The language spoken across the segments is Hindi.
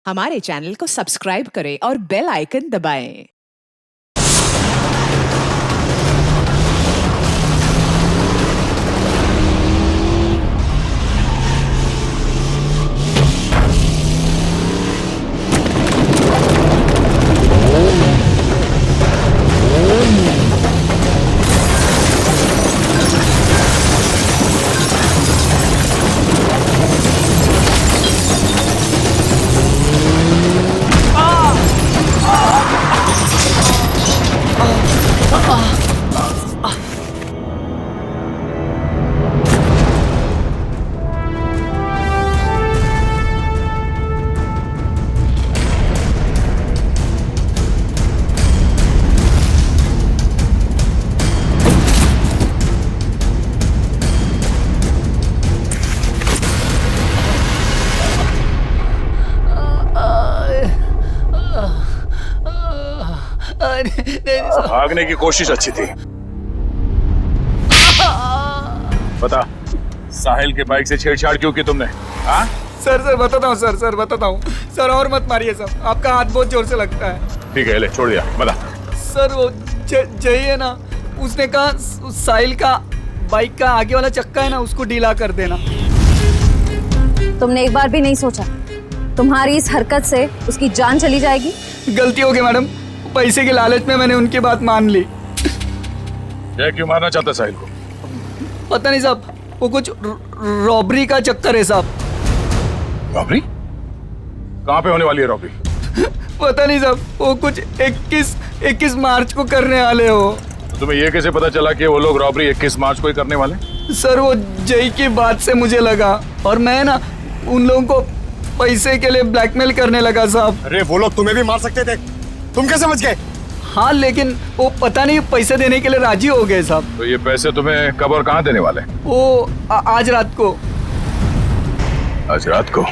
हमारे चैनल को सब्सक्राइब करें और बेल आइकन दबाएं। भागने की कोशिश अच्छी थी। बता, साहिल के बाइक से छेड़छाड़ क्यों की तुमने? हाँ? सर बताता हूँ सर बताता हूँ सर। और मत मारिए सर, आपका हाथ बहुत जोर से लगता है। ठीक है, ले छोड़ दिया। बता सर, वो जय है ना, उसने कहा साहिल का बाइक का आगे वाला चक्का है ना, उसको ढीला कर देना। तुमने एक बार भी नहीं सोचा तुम्हारी इस हरकत से उसकी जान चली जाएगी? गलती हो गई मैडम, पैसे के लालच में मैंने उनकी बात मान ली। ये क्यों मारना चाहता साहिल को? पता नहीं साहब, वो कुछ रॉबरी का चक्कर है साहब। रॉबरी? कहाँ पे होने वाली है रॉबरी? पता नहीं साहब, वो कुछ 21 मार्च को करने वाले हो। तो तुम्हें ये कैसे पता चला कि वो लोग रॉबरी 21 मार्च को ही करने वाले? सर, वो जय की बात से मुझे लगा, और मैं ना उन लोगों को पैसे के लिए ब्लैकमेल करने लगा साहब। अरे वो लोग तुम्हें भी मार सकते थे, तुम कैसे बच गए? हाँ, लेकिन वो पता नहीं पैसे देने के लिए राजी हो गए साहब। तो ये पैसे तुम्हें कब और कहाँ देने वाले? वो आज रात को। आज रात को?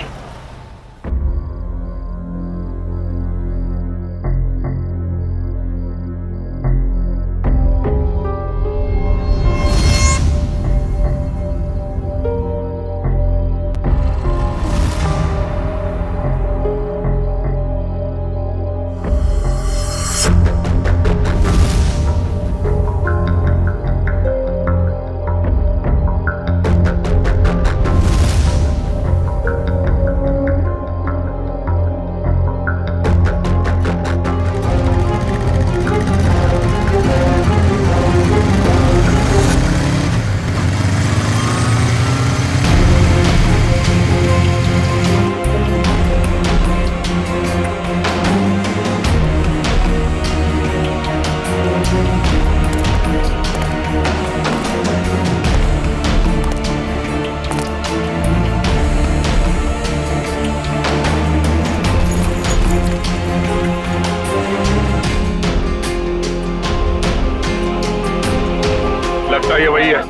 लगता ये वही है।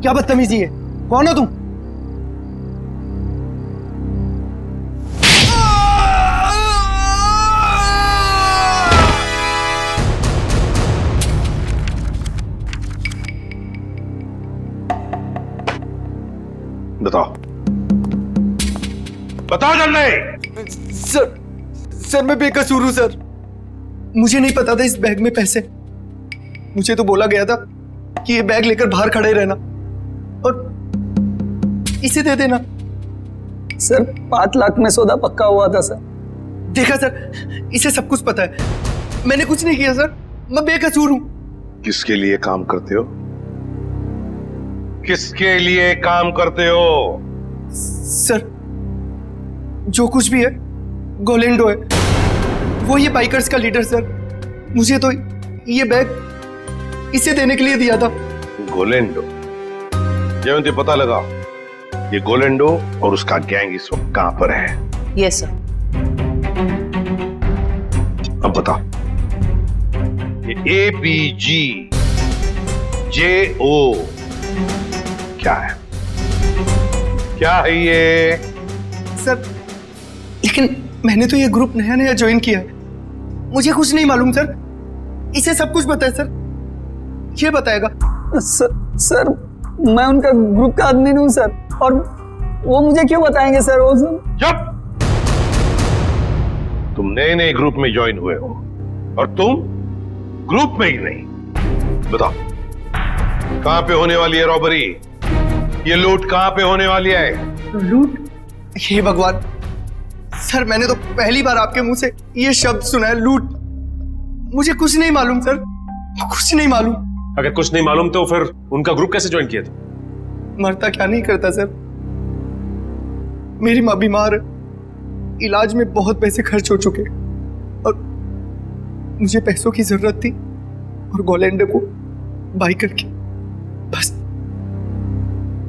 क्या बदतमीजी है? कौन हो तुम? बताओ, बताओ जल्दी। सर मैं बेकसूर हूं सर। मुझे नहीं पता था इस बैग में पैसे। मुझे तो बोला गया था कि ये बैग लेकर बाहर खड़े रहना और इसे दे देना। सर, 5 लाख में सौदा पक्का हुआ था सर। देखा सर, इसे सब कुछ पता है। मैंने कुछ नहीं किया सर, मैं बेकसूर हूं। किसके लिए काम करते हो? किसके लिए काम करते हो? सर, जो कुछ भी है गोलेंडो है, वो ये बाइकर्स का लीडर सर। मुझे तो ये बैग इसे देने के लिए दिया था। गोलेंडो? जयवंती, पता लगा ये गोलेंडो और उसका गैंग इस वक्त कहां पर है? Yes sir. अब बता, ये ABG JO क्या है? क्या है ये? सर, लेकिन मैंने तो ये ग्रुप नया नया ज्वाइन किया है, मुझे कुछ नहीं मालूम सर। इसे सब कुछ पता है सर। ये बताएगा। सर मैं उनका ग्रुप का आदमी नहीं हूँ सर, और वो मुझे क्यों बताएंगे सर? वो सब चुप! तुम नए नए ग्रुप में ज्वाइन हुए हो और तुम ग्रुप में ही नहीं। बताओ कहां पे होने वाली है रॉबरी? ये लूट कहां पे होने वाली है? लूट? हे भगवान सर, मैंने तो पहली बार आपके मुंह से ये शब्द सुना है, लूट। मुझे कुछ नहीं मालूम सर, कुछ नहीं मालूम। अगर कुछ नहीं मालूम तो फिर उनका ग्रुप कैसे ज्वाइन किया था? मरता क्या नहीं करता सर। मेरी माँ बीमार है, इलाज में बहुत पैसे खर्च हो चुके और मुझे पैसों की जरूरत थी और गोलेंडो को बाई करके बस।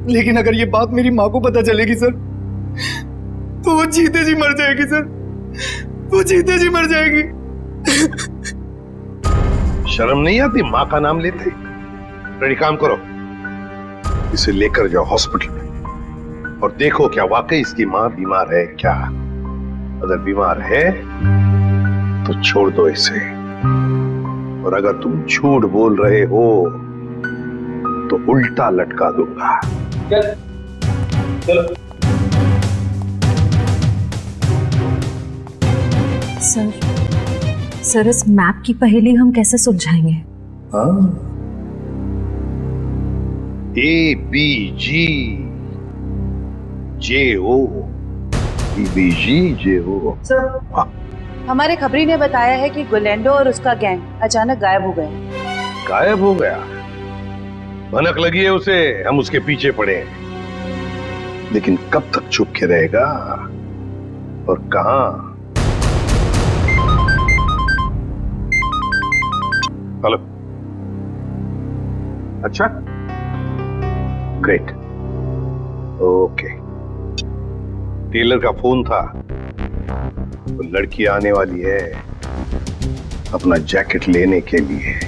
लेकिन अगर ये बात मेरी माँ को पता चलेगी सर तो वो जीते जी मर जाएगी सर, वो जीते जी मर जाएगी। शर्म नहीं आती माँ का नाम लेते? रेडी, काम करो, इसे लेकर जाओ हॉस्पिटल में और देखो क्या वाकई इसकी माँ बीमार है क्या। अगर बीमार है तो छोड़ दो इसे, और अगर तुम झूठ बोल रहे हो तो उल्टा लटका दूंगा। चलो। सर इस मैप की पहेली हम कैसे सुलझाएंगे? ABG JO ABG JO। Sir हमारे खबरी ने बताया है कि गोलेंडो और उसका गैंग अचानक गायब हो गए। गायब हो गया? भनक लगी है उसे, हम उसके पीछे पड़े हैं। लेकिन कब तक छुप के रहेगा और कहां? हेलो, अच्छा, ग्रेट, ओके। टेलर का फोन था, तो लड़की आने वाली है अपना जैकेट लेने के लिए।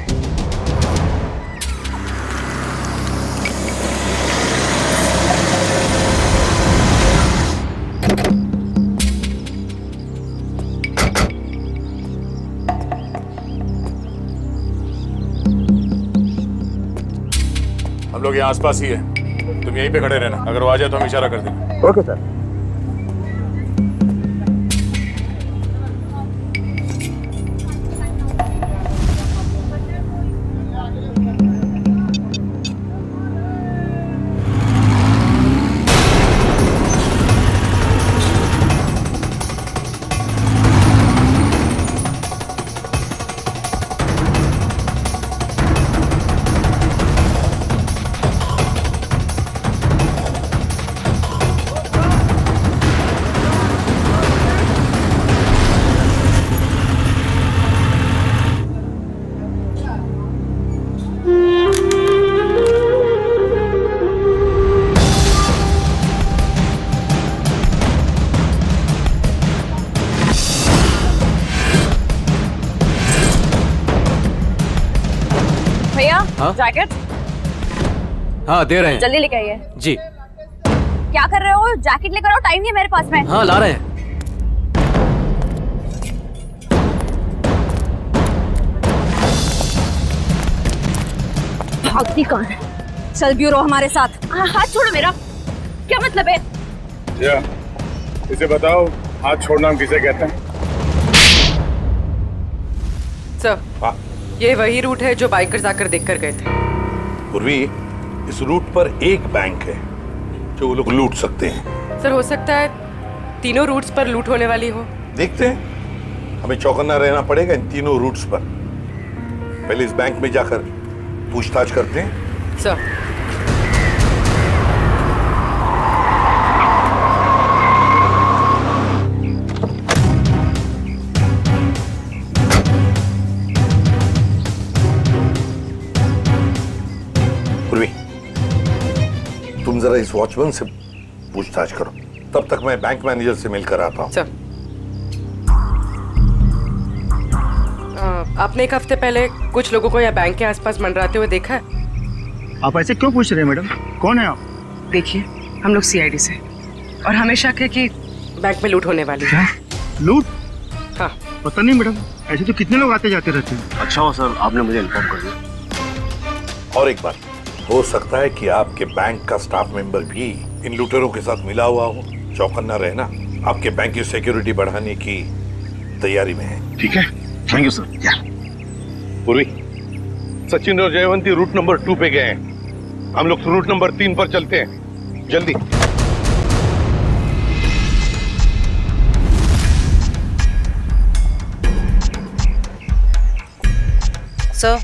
हम लोग यहाँ आसपास ही है, तुम यहीं पे खड़े रहना, अगर वो आ जाए तो हम इशारा कर देंगे। Okay sir. जैकेट? हाँ दे रहे हैं। जल्दी लेके आइए। जी। क्या कर रहे हो? जैकेट लेकर आओ, टाइम नहीं है मेरे पास में। हाँ ला रहे हैं। भागती कौन है? चल ब्यूरो हमारे साथ। हाथ छोड़ो मेरा, क्या मतलब है? क्या? इसे बताओ, हाथ छोड़ना हम किसे कहते हैं? सर, ये वही रूट है जो बाइकर्स आकर देखकर गए थे। पूर्वी, इस रूट पर एक बैंक है जो वो लोग लूट सकते हैं। सर, हो सकता है तीनों रूट्स पर लूट होने वाली हो। देखते हैं, हमें चौकन्ना रहना पड़ेगा इन तीनों रूट्स पर। पहले इस बैंक में जाकर पूछताछ करते हैं। सर, तुम जरा इस वॉचमैन से पूछताछ करो, तब तक मैं बैंक मैनेजर से मिलकर आता हूँ। सर, आपने एक हफ्ते पहले कुछ लोगों को यहाँ बैंक के आसपास मंडराते हुए देखा है? आप ऐसे क्यों पूछ रहे हैं मैडम? कौन है आप? देखिए, हम लोग CID से, और हमें शक है कि बैंक में लूट होने वाली है। लूट? हाँ। पता नहीं मैडम, ऐसे तो कितने लोग आते जाते रहते हैं। अच्छा हुआ सर आपने मुझे इन्फॉर्म कर दिया। और एक बात, हो सकता है कि आपके बैंक का स्टाफ मेंबर भी इन लुटेरों के साथ मिला हुआ हो। चौकन्ना रहना, आपके बैंक की सिक्योरिटी बढ़ाने की तैयारी में है। ठीक है, थैंक यू सर। पूर्वी, सचिन और जयवंती रूट नंबर 2 पे गए हैं। हम लोग रूट नंबर 3 पर चलते हैं, जल्दी। सर,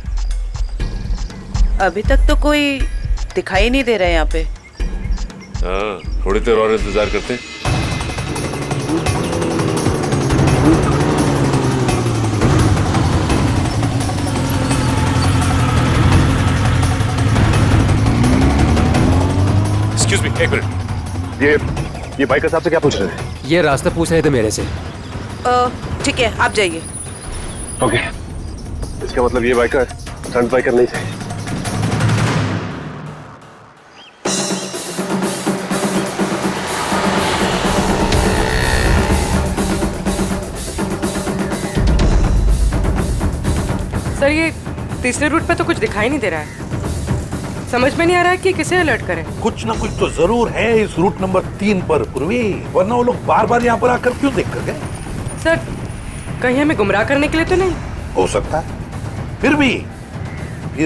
अभी तक तो कोई दिखाई नहीं दे रहा है यहाँ पे। हाँ, थोड़ी देर और इंतजार करते हैं। एक्सक्यूज मी, एक मिनट। ये बाइकर साहब से क्या पूछ रहे हैं? ये रास्ता पूछ रहे थे मेरे से। ठीक है, आप जाइए। ओके, इसका मतलब ये बाइकर स्टंट बाइकर नहीं थे। सर ये तीसरे रूट पे तो कुछ दिखाई नहीं दे रहा है। समझ में नहीं आ रहा है कि किसे अलर्ट करें। कुछ ना कुछ तो जरूर है इस रूट नंबर 3 पर पूर्वी, वरना वो लोग बार बार यहाँ पर आकर क्यों देख कर गए? सर कहीं हमें गुमराह करने के लिए तो नहीं? हो सकता है। फिर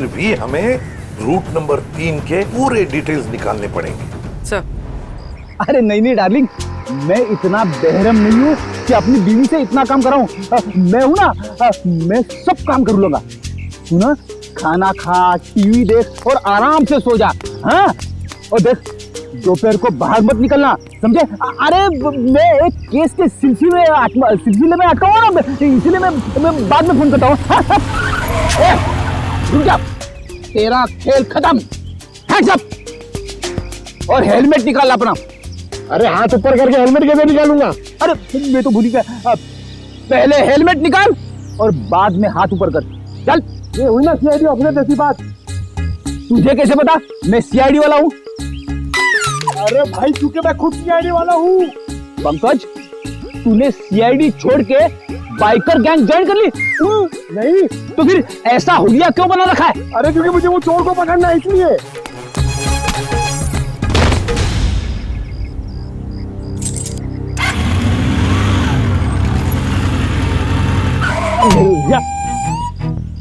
भी हमें रूट नंबर 3 के पूरे डिटेल्स निकालने पड़ेंगे। सर अरे नहीं डार्लिंग, मैं इतना बेहरम नहीं हूँ कि अपनी बीवी से इतना काम कराऊं। मैं हूं ना, मैं सब काम कर लूंगा। तू ना खाना खा, टीवी देख और आराम से सो जा। हाँ, और देख दोपहर को बाहर मत निकलना, समझे? अरे मैं एक केस के सिलसिले में अटका हुआ ना, इसीलिए मैं बाद में फोन करता हूँ। रुक जा, तेरा खेल खत्म। हैंड्स अप और हेलमेट निकाल अपना। अरे हाथ ऊपर करके हेलमेट कैसे निकालूंगा? अरे मैं तो भूल गया। पहले हेलमेट निकाल और बाद में हाथ ऊपर कर। चल, ये हुई ना सीआईडी ऑफिसर जैसी बात। तुझे कैसे पता मैं सीआईडी वाला हूँ? अरे भाई, क्योंकि मैं खुद सीआईडी वाला हूँ। पंकज, तूने सीआईडी छोड़ के बाइकर गैंग ज्वाइन कर ली? नहीं। तो फिर ऐसा हुलिया क्यों बना रखा है? अरे क्योंकि मुझे वो चोर को पकड़ना है, इसलिए।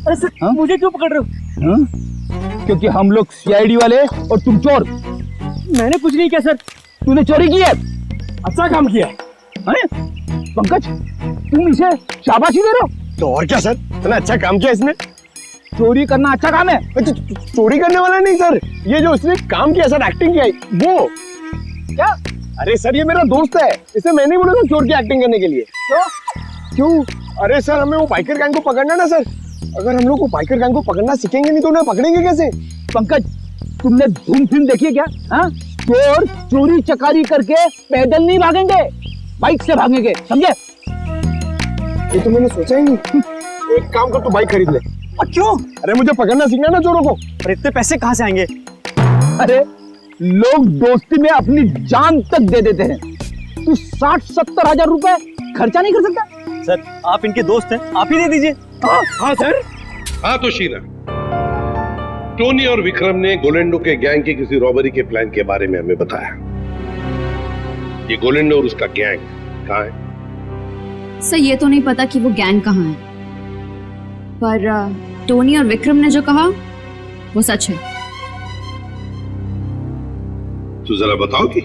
अरे सर, मुझे क्यों पकड़ रहे हो? क्योंकि हम लोग सीआईडी वाले और तुम चोर। मैंने कुछ नहीं किया सर। तूने चोरी की है। अच्छा काम किया है पंकज, तुम इसे शाबाशी दे रहे हो? तो और क्या सर, इतना अच्छा काम किया इसने। चोरी करना अच्छा काम है? चोरी करने वाला नहीं सर, ये जो इसने काम किया सर, एक्टिंग किया वो। क्या? अरे सर, ये मेरा दोस्त है, इसे मैं नहीं बोला था चोर की एक्टिंग करने के लिए। क्यों? अरे सर, हमें वो बाइकर गैंग को पकड़ना ना सर। अगर हम लोग वो बाइकर गैंग को पकड़ना सीखेंगे नहीं तो उन्हें पकड़ेंगे कैसे? पंकज, तुमने धूम फिल्म देखी है क्या? हाँ, चोर चोरी चकारी करके पैदल नहीं भागेंगे, बाइक से भागेंगे, समझे? ये तो मैंने सोचा ही नहीं। एक काम कर, तू बाइक खरीद ले। क्यों? अरे मुझे पकड़ना सीखना ना चोरों को। अरे इतने पैसे कहाँ से आएंगे? अरे लोग दोस्ती में अपनी जान तक दे देते हैं। तू 60-70 हजार रुपए खर्चा नहीं कर सकता? सर, आप इनके दोस्त हैं, आप ही दे दीजिए। हाँ सर। हाँ तो शीला, टोनी और विक्रम ने गोलेंडो के गैंग की किसी रॉबरी के प्लान के बारे में हमें बताया। ये गोलेंडो और उसका गैंग कहाँ है? सर ये तो नहीं पता कि वो गैंग कहाँ है, पर टोनी और विक्रम ने जो कहा वो सच है। तो जरा बताओ कि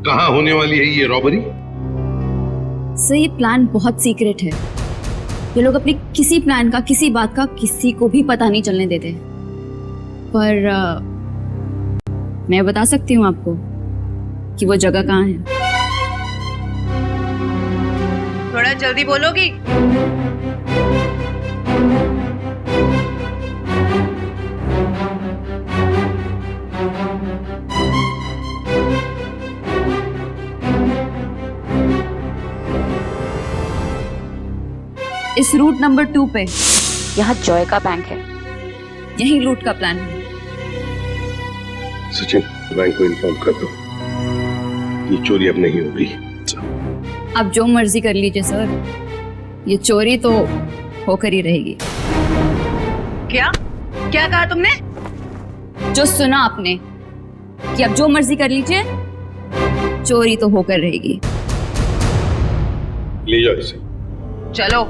कहाँ होने वाली है ये रॉबरी? सर ये प्लान बहुत सीक्रेट है। ये लोग अपने किसी प्लान का, किसी बात का किसी को भी पता नहीं चलने देते। पर मैं बता सकती हूँ आपको कि वो जगह कहाँ है। थोड़ा जल्दी बोलोगी? इस रूट नंबर 2 पे यहाँ जॉय का बैंक है। यही लूट का प्लान है। सचिन, बैंक को इन्फॉर्म कर दो, ये चोरी अब नहीं होगी। आप जो मर्जी कर लीजिए सर, ये चोरी तो होकर ही रहेगी। क्या क्या कहा तुमने? जो सुना आपने कि अब जो मर्जी कर लीजिए, चोरी तो होकर रहेगी। ले जाओ इसे। चलो।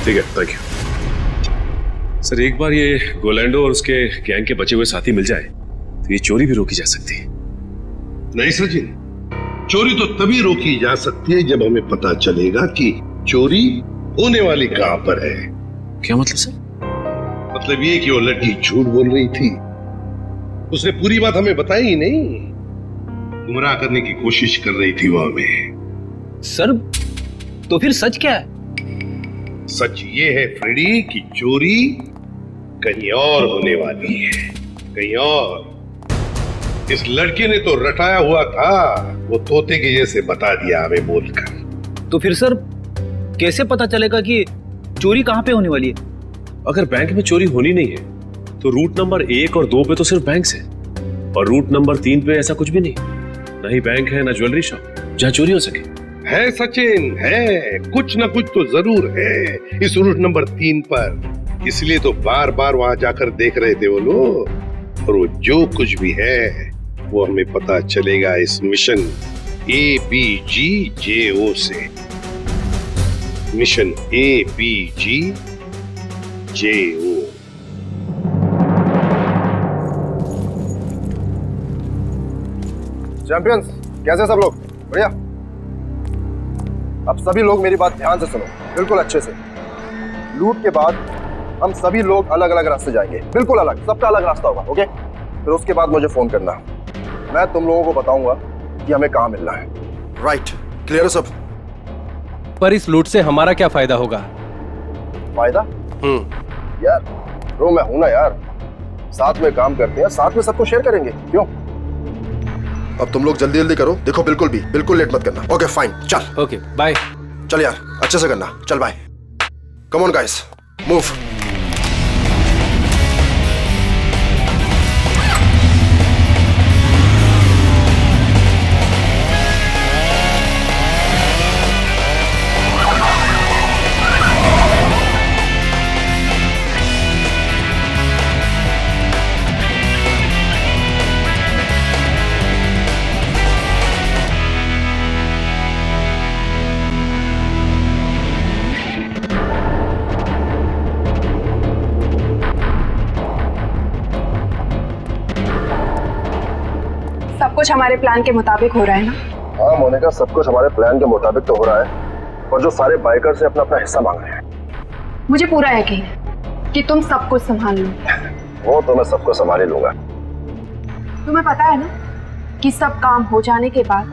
ठीक है, थैंक यू सर। एक बार ये गोलैंडो और उसके गैंग के बचे हुए साथी मिल जाए तो ये चोरी भी रोकी जा सकती है। नहीं सचिन, चोरी तो तभी रोकी जा सकती है जब हमें पता चलेगा कि चोरी होने वाली कहां पर है। क्या मतलब सर? मतलब ये कि वो लड़की झूठ बोल रही थी, उसने पूरी बात हमें बताई ही नहीं, गुमराह करने की कोशिश कर रही थी वो हमें। सर तो फिर सच क्या है? सच ये है फ्रेडी कि चोरी कहीं और होने वाली है, कहीं और। इस लड़के ने तो रटाया हुआ था, वो तोते के जैसे बता दिया हमें बोलकर। तो फिर सर कैसे पता चलेगा कि चोरी कहाँ पे होने वाली है? अगर बैंक में चोरी होनी नहीं है तो रूट नंबर 1 और 2 पे तो सिर्फ बैंक है, और रूट नंबर 3 पे ऐसा कुछ भी नहीं, ना ही बैंक है ना ज्वेलरी शॉप जहाँ चोरी हो सके। है सचिन, है कुछ ना कुछ तो जरूर है इस रूट नंबर 3 पर, इसलिए तो बार बार वहां जाकर देख रहे थे वो लोग। और वो जो कुछ भी है वो हमें पता चलेगा इस मिशन ABGJO से। Mission ABGJO। चैंपियंस, कैसे सब लोग? बढ़िया। अब सभी लोग मेरी बात ध्यान से सुनो, बिल्कुल अच्छे से। लूट के बाद हम सभी लोग अलग अलग रास्ते जाएंगे, बिल्कुल अलग, सबका अलग रास्ता होगा, ओके? फिर उसके बाद मुझे फोन करना, मैं तुम लोगों को बताऊंगा कि हमें कहाँ मिलना है। राइट, क्लियर है सब? पर इस लूट से हमारा क्या फायदा होगा? फायदा? यार ब्रो, मैं हूं ना यार, साथ में काम करते हैं, साथ में सबको शेयर करेंगे, क्यों? अब तुम लोग जल्दी जल्दी करो, देखो बिल्कुल लेट मत करना। ओके फाइन, चल। Okay bye. चल यार, अच्छे से करना, चल bye. Come on guys, move. सब कुछ हमारे प्लान के मुताबिक हो रहा है ना? हाँ मोनिका, सब कुछ हमारे प्लान के मुताबिक तो हो रहा है, और जो सारे बाइकर्स से अपना अपना हिस्सा मांग रहे हैं। मुझे पूरा यकीन है कि तुम सब कुछ संभाल लो। वो तो मैं सबको संभाल ही लूंगा। तुम्हें पता है ना कि सब काम हो जाने के बाद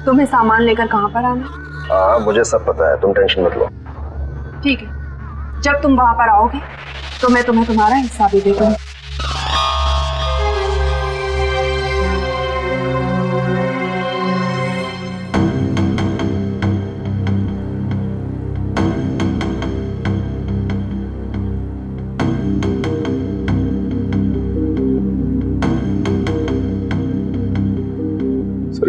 तुम्हें सामान लेकर कहाँ पर आना? हाँ मुझे सब पता है, तुम टेंशन मत लो। ठीक है, जब तुम वहां पर आओगे तो मैं तुम्हें तुम्हारा हिस्सा भी दे दूंगी।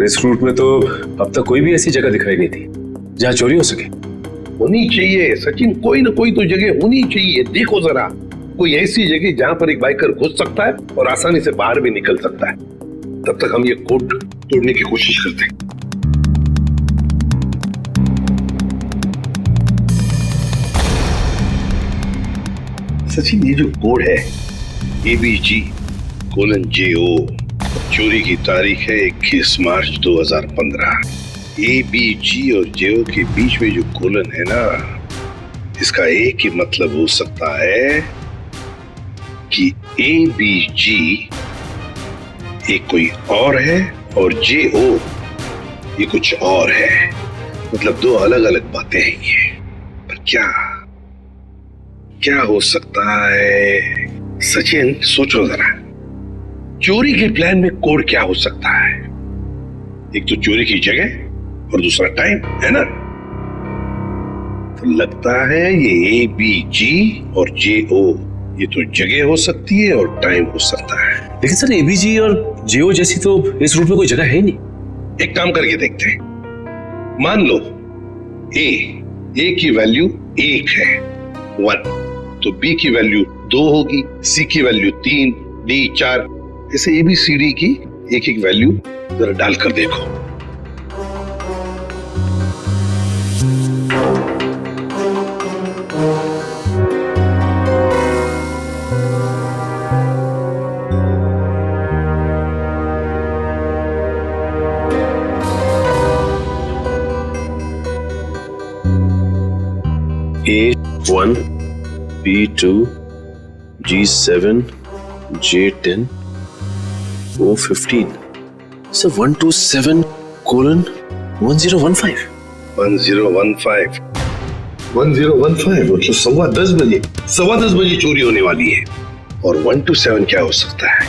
इस रूट में तो अब तक कोई भी ऐसी जगह दिखाई नहीं थी जहाँ चोरी हो सके। होनी चाहिए सचिन, कोई ना कोई तो जगह होनी चाहिए। देखो जरा, कोई ऐसी जगह जहाँ पर एक बाइकर घुस सकता है और आसानी से बाहर भी निकल सकता है। तब तक हम ये कोड तोड़ने की कोशिश करते हैं। सचिन, ये जो कोड है ABG:JO, चोरी की तारीख है 21 मार्च 2015। ABG और JO के बीच में जो कोलन है ना, इसका एक ही मतलब हो सकता है कि ABG एक कोई और है और JO ये कुछ और है। मतलब दो अलग अलग बातें हैं ये। पर क्या हो सकता है? सचिन सोचो जरा, चोरी के प्लान में कोड क्या हो सकता है? एक तो चोरी की जगह और दूसरा टाइम, है ना? तो लगता है ये ABG और JO ये तो जगह हो सकती है और टाइम हो सकता है। लेकिन सर ABG और JO जैसी तो इस रूट में कोई जगह है ही नहीं। एक काम करके देखते हैं। मान लो ए की वैल्यू 1 है 1, तो बी की वैल्यू 2 होगी, सी की वैल्यू 3, डी 4, ऐसे ABCD की एक एक वैल्यू जरा डालकर देखो। A1, B2, G7, J10, O15. So 127:1015. 1015 मतलब 10:15 बजे चोरी होने वाली है। और 127 क्या हो सकता है?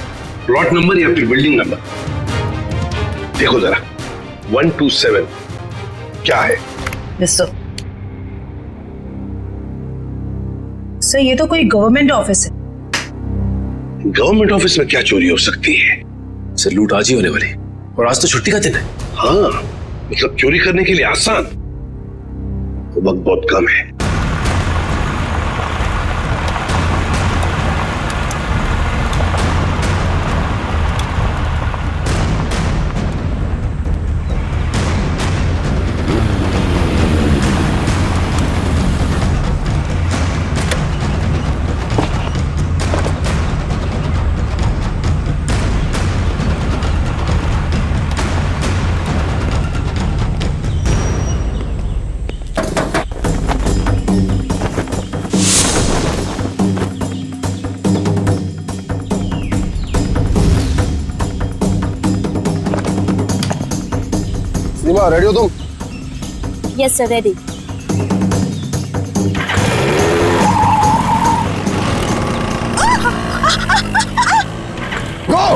प्लॉट नंबर या फिर बिल्डिंग नंबर? देखो जरा 127 क्या है? सर ये तो कोई गवर्नमेंट ऑफिस है। गवर्नमेंट ऑफिस में क्या चोरी हो सकती है? सर लूट आज ही होने वाली, और आज तो छुट्टी का दिन है। हाँ, मतलब चोरी करने के लिए आसान, वक्त बहुत कम है। सीमा रेडी हो तुम? Yes sir, ready. गो!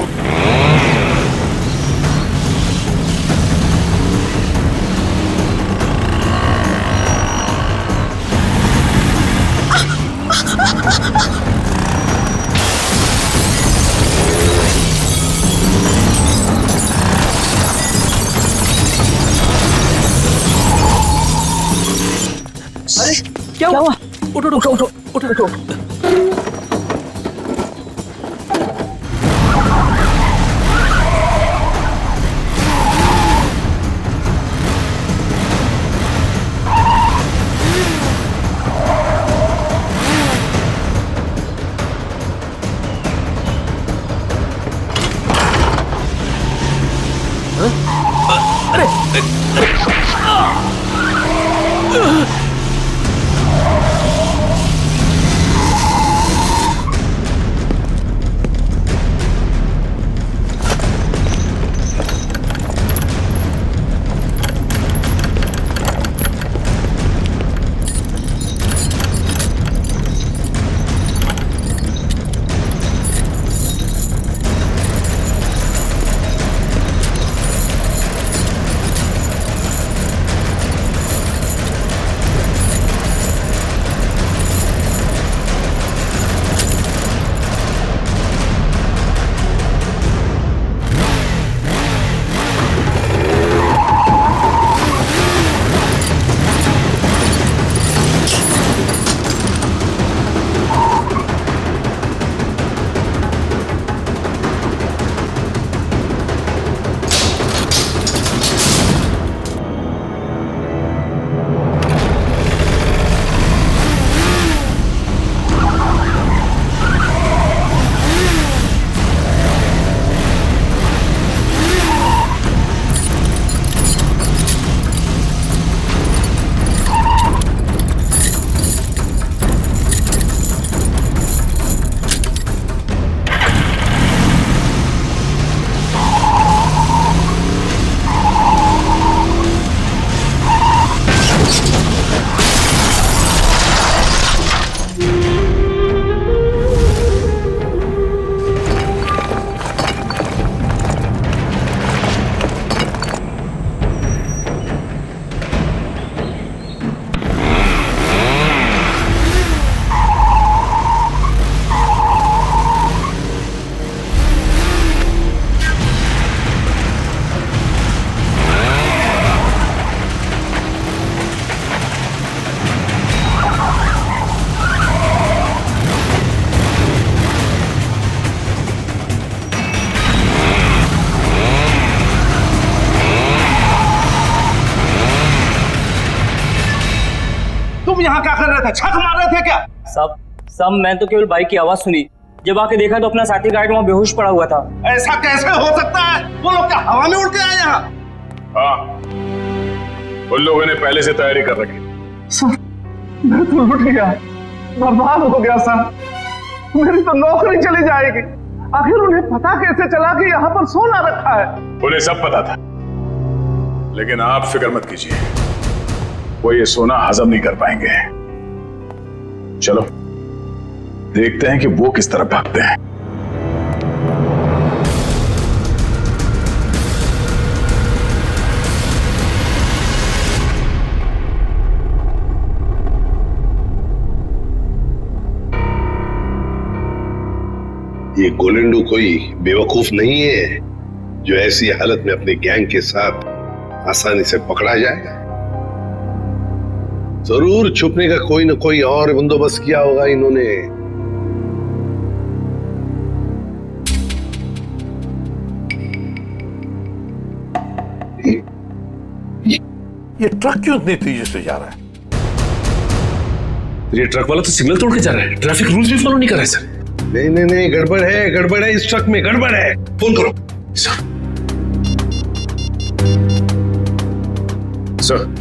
अरे क्या हुआ? उठो उठो उठो उठो उठो। तुम यहाँ क्या कर रहे थे? छक मार रहे थे क्या? सब मैं तो केवल बाइक की आवाज सुनी। जब आके देखा तो अपना साथी गाइड वहाँ बेहोश पड़ा हुआ था। ऐसा कैसे हो सकता है? वो लोग क्या हवा में उड़ के आए यहाँ? हाँ, उन लोगों ने पहले से तैयारी कर रखी। सर, मैं तो लुट गया, बर्बाद हो गया सर। मेरी तो नौकरी चली जाएगी। आखिर उन्हें पता कैसे चला कि यहाँ पर सोना रखा है? उन्हें सब पता था, लेकिन आप फिक्र मत कीजिए, वो ये सोना हजम नहीं कर पाएंगे। चलो देखते हैं कि वो किस तरह भागते हैं। ये गोलेंडो कोई बेवकूफ नहीं है जो ऐसी हालत में अपने गैंग के साथ आसानी से पकड़ा जाएगा। जरूर छुपने का कोई ना कोई और बंदोबस्त किया होगा इन्होंने। ये ट्रक क्यों इतनी तेजी से जा रहा है? ये ट्रक वाला तो सिग्नल तोड़ के जा रहा है, ट्रैफिक रूल्स भी फॉलो नहीं कर रहा है सर। नहीं नहीं नहीं, गड़बड़ है इस ट्रक में, गड़बड़ है। फोन करो सर। सर,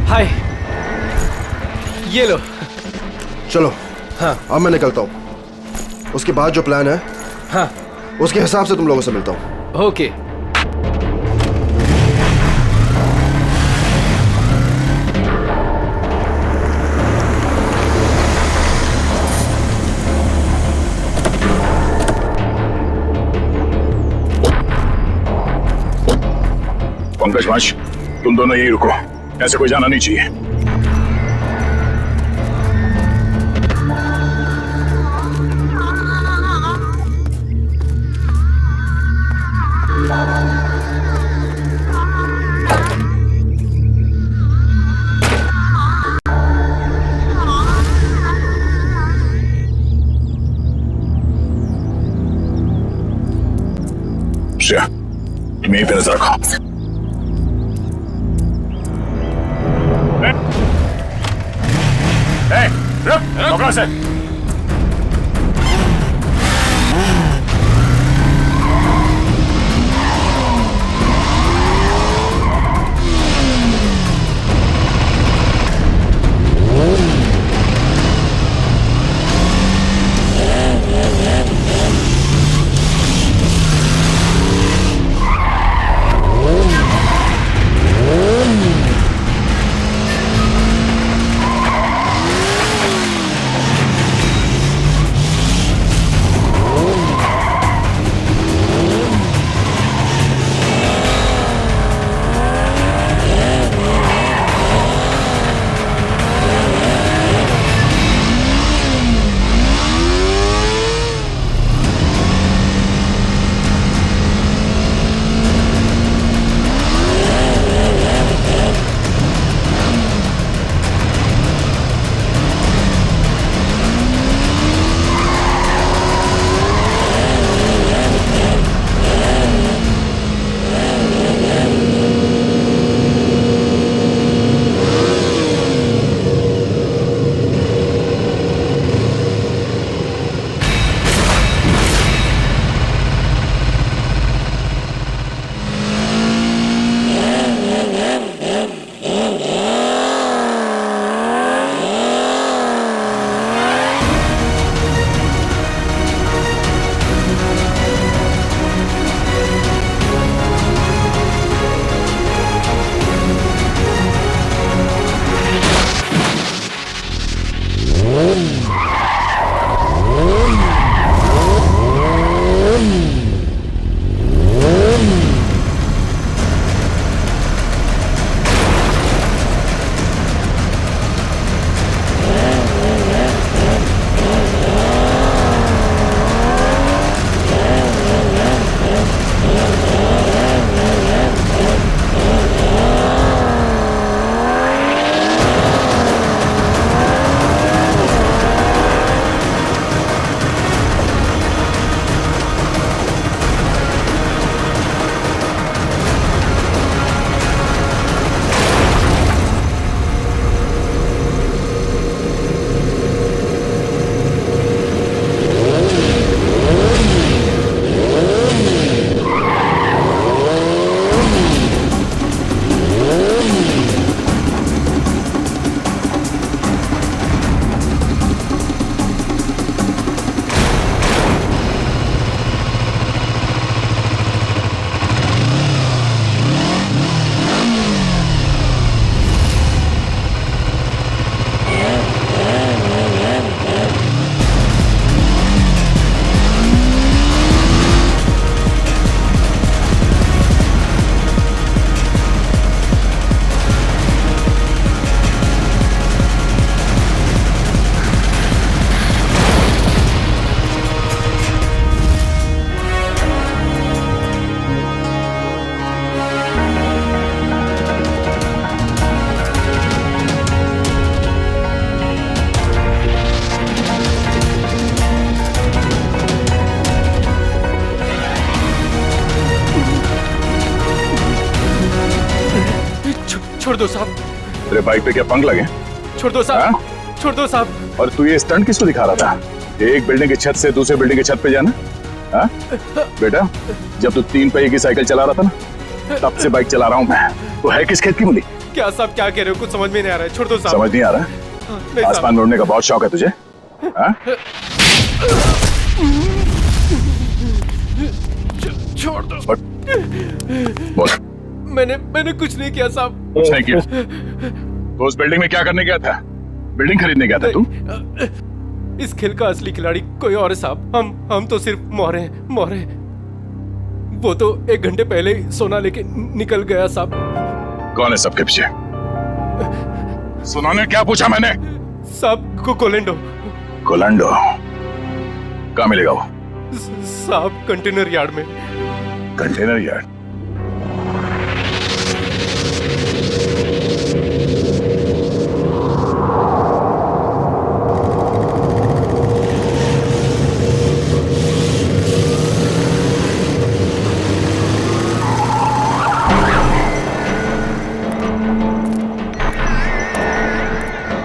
हाय, ये लो। चलो। हाँ। अब मैं निकलता हूँ। उसके बाद जो प्लान है, हाँ, उसके हिसाब से तुम लोगों से मिलता हूँ। ओके। पंकज वंश, तुम दोनों यही रुको, ऐसे कोई जाना नहीं चाहिए। श्रेया, तुम यहीं पे नजर रखो। रुक, पकड़ो से। छोड़ दो साहब, तेरे बाइक पे क्या पंख लगे? छोड़ दो साहब, छोड़ दो साहब। और तू ये स्टंट किसको दिखा रहा था? एक बिल्डिंग की छत से दूसरे बिल्डिंग की छत पे जाना? हाँ? बेटा, जब तू 3 पहिए की साइकिल चला रहा था ना, तब से बाइक चला रहा हूँ मैं। तो है किस खेत की मूली? क्या साहब क्या कह रहे हो? कुछ समझ में नहीं आ रहा है, छोड़ दो साहब। समझ नहीं आ रहा? नहीं आसमान साहब। में उड़ने का बहुत शौक है तुझे? हाँ? छोड़ दो। बोल। मैंने कुछ नहीं किया साहब। कुछ नहीं किया? तो उस बिल्डिंग में क्या करने गया था? बिल्डिंग खरीदने गया था तू? इस खेल का असली खिलाड़ी कोई और है साहब। हम तो सिर्फ मोहरे हैं, मोहरे। वो तो 1 घंटे पहले ही सोना लेके निकल गया साहब। कौन है सबके पीछे? सुना ने क्या पूछा मैंने? साहब को कोलेंडो। कोलेंडो? कहाँ मिलेगा वो? साहब कंटेनर यार्ड में। Container yard?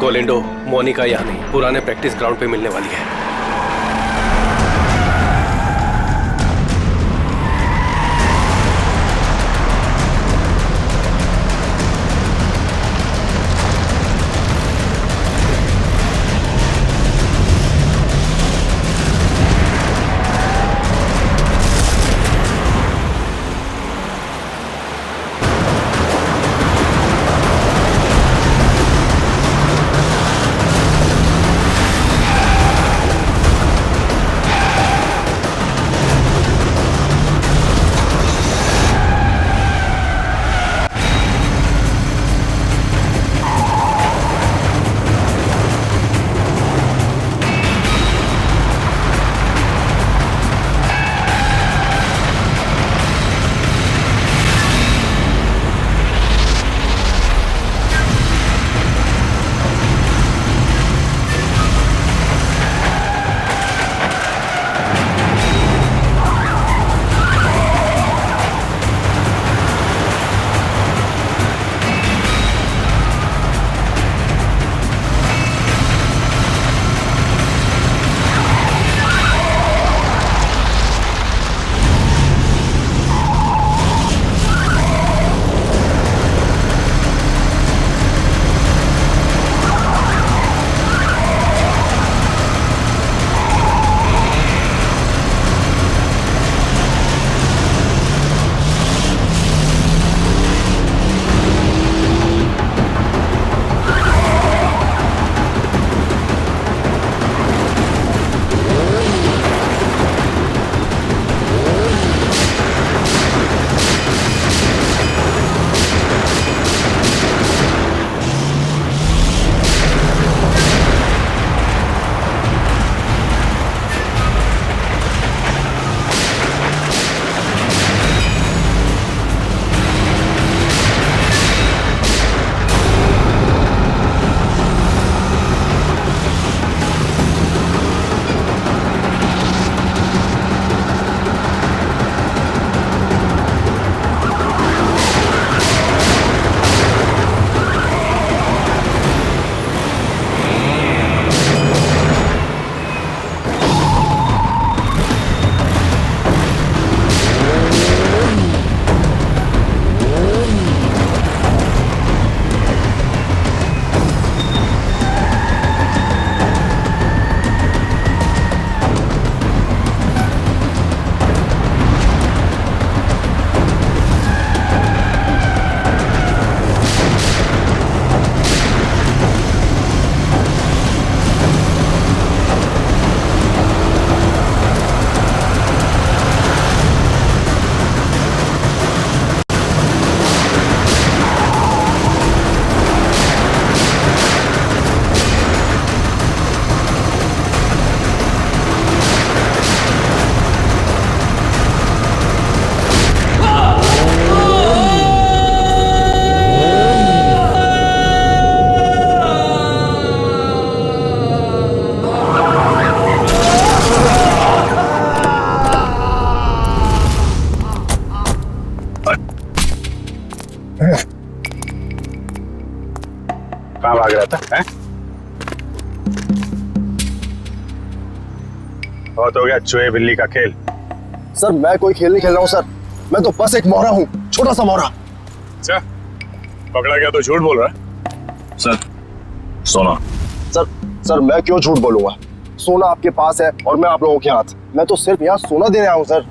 कोलेंडो मोनिका यहाँ नहीं, पुराने प्रैक्टिस ग्राउंड पे मिलने वाली है। कहाँ भाग रहा था है? बहुत हो गया चूहे बिल्ली का खेल। सर मैं कोई खेल नहीं खेल रहा हूँ सर, मैं तो बस एक मोहरा हूँ, छोटा सा मोहरा। अच्छा पकड़ा गया तो झूठ बोल रहा है। सर सोना। सर मैं क्यों झूठ बोलूंगा, सोना आपके पास है और मैं आप लोगों के हाथ। मैं तो सिर्फ यहाँ सोना देने आया हूँ सर।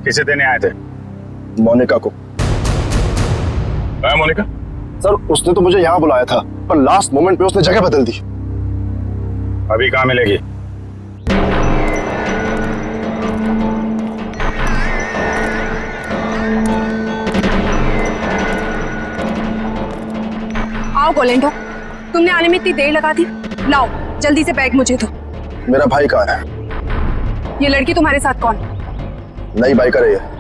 किसे देने आए थे? मोनिका को। मोनिका? सर उसने तो मुझे यहाँ बुलाया था, पर लास्ट मोमेंट पे उसने जगह बदल दी। अभी कहाँ मिलेगी? आओ गोलेंडो, तुमने आने में इतनी देर लगा दी। लाओ जल्दी से बैग मुझे दो। मेरा भाई कहाँ है? ये लड़की तुम्हारे साथ कौन? नई बाइकर है ये।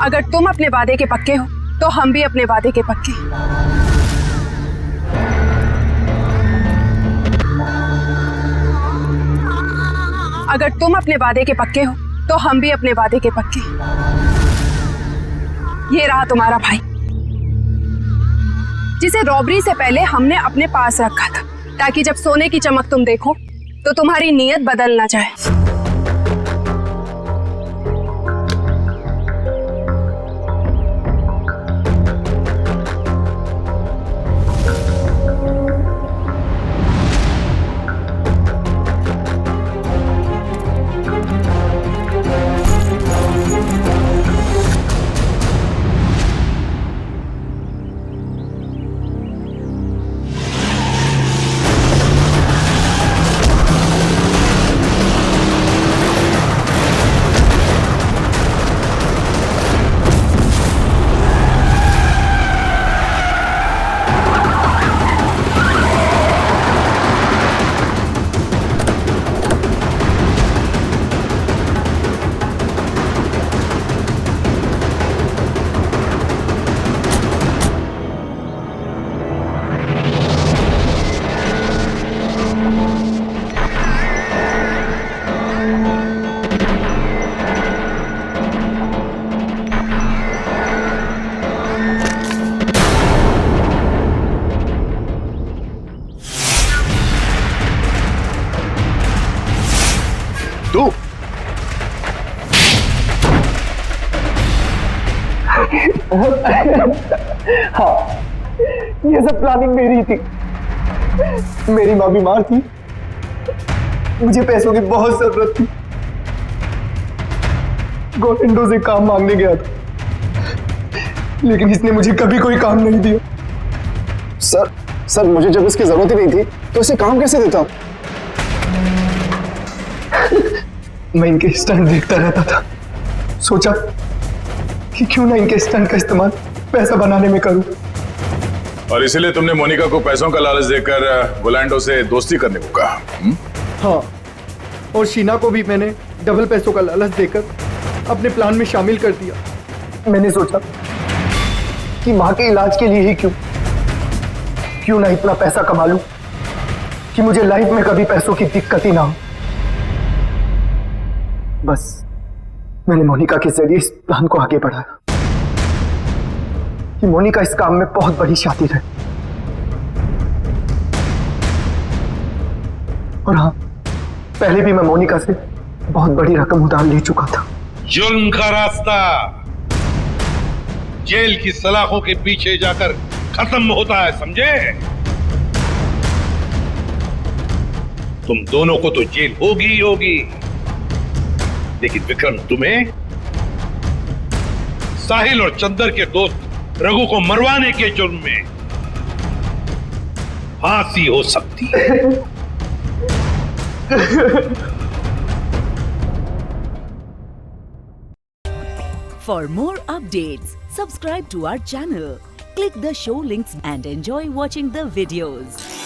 अगर तुम अपने वादे के पक्के हो तो हम भी अपने वादे के पक्के। अगर तुम अपने वादे के पक्के हो तो हम भी अपने वादे के पक्के। ये रहा तुम्हारा भाई, जिसे रॉबरी से पहले हमने अपने पास रखा था, ताकि जब सोने की चमक तुम देखो तो तुम्हारी नीयत बदल ना जाए। हाँ, ये सब प्लानिंग मेरी थी। मेरी माँ बीमार थी, मुझे पैसों की बहुत जरूरत थी। गोलेंडो से काम मांगने गया था, लेकिन इसने मुझे कभी कोई काम नहीं दिया। सर मुझे जब इसकी जरूरत ही नहीं थी तो इसे काम कैसे देता? मैं इनके स्टंट देखता रहता था, सोचा कि क्यों ना इनके स्टंट का इस्तेमाल पैसा बनाने में करूं। और इसीलिए तुमने मोनिका को पैसों का लालच देकर गोलैंडो से दोस्ती करने को कहा? हाँ, और शीना को भी मैंने डबल पैसों का लालच देकर अपने प्लान में शामिल कर दिया। मैंने सोचा कि माँ के इलाज के लिए ही क्यों ना इतना पैसा कमा लूं कि मुझे लाइफ में कभी पैसों की दिक्कत ही ना हो। बस मैंने मोनिका के जरिए इस प्लान को आगे बढ़ाया कि मोनिका इस काम में बहुत बड़ी शातिर है। और हाँ, पहले भी मैं मोनिका से बहुत बड़ी रकम उधार ले चुका था। जुल्म का रास्ता जेल की सलाखों के पीछे जाकर खत्म होता है, समझे? तुम दोनों को तो जेल होगी ही होगी, लेकिन विक्रम तुम्हें साहिल और चंदर के दोस्त रघु को मरवाने के जुर्म में फांसी हो सकती है। For more updates, subscribe to our channel, click the show links and enjoy watching the videos.